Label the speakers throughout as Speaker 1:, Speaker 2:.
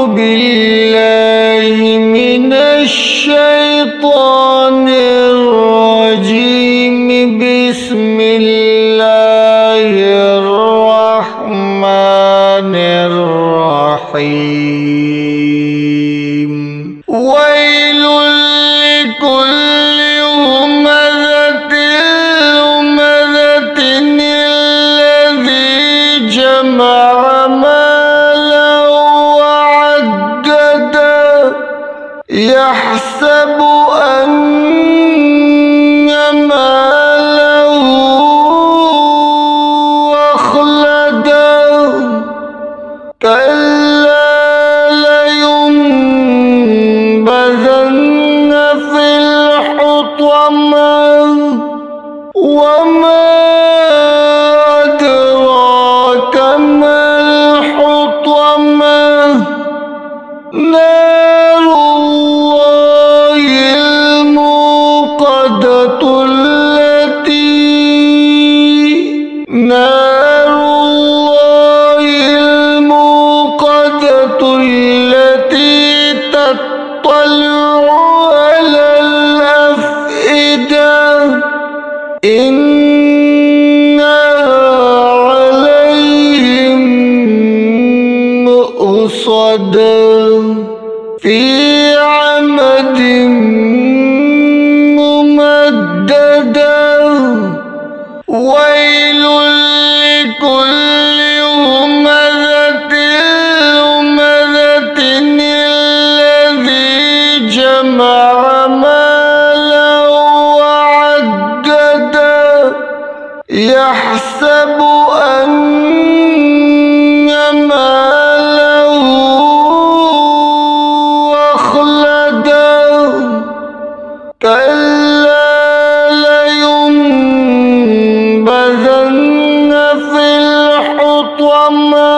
Speaker 1: بالله من الشيطان الرجيم. بسم الله الرحمن الرحيم. ويل لكل همزة لمزة الذي جمع مالا وعددا يحسب أن ماله أخلدا كلا لينبذن في الحطمة وما أدراك ما الحطمة نار الله الموقدة التي تطلع على الأفئدة إنها عليهم مؤصدة في عمد ممددة. ويل لكل همزة لمزة الذي جمع مالا وعددا يحسب أن ماله أخلدا كلا لينبذن في الحطمة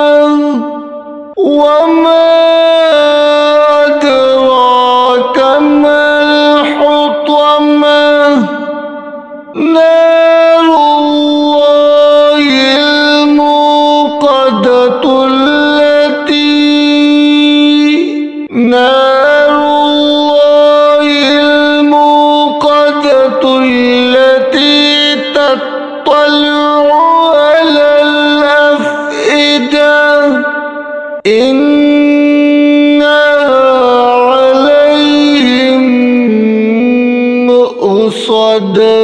Speaker 1: وما أدراك ما الحطمة نار الله الموقدة التي تطلع على الأفئدة إنها عليهم مؤصدة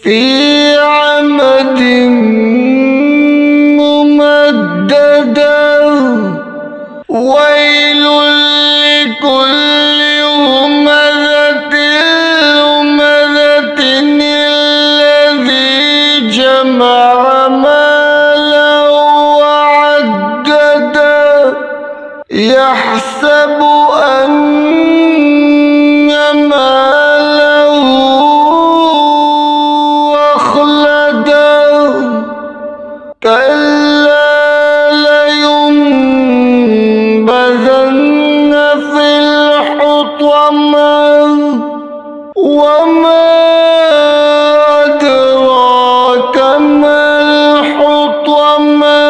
Speaker 1: في عمد ممددة. ويل لكل همزة لمزة الذي جمع مالا وعددا يحسب أن ماله أخلدا كلا لينبذن في الحطمة وما أدراك ما الحطمة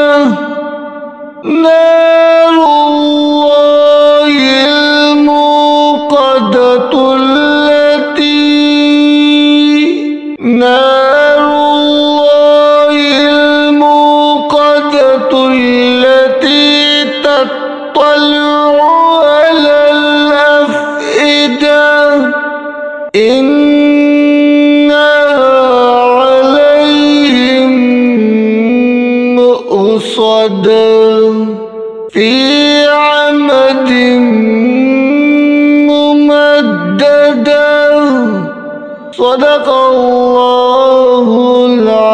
Speaker 1: نار الله الموقدة التي تطلع على الأفئدة إنها عليهم مؤصدة في عمد ممددة. صدق الله العظيم.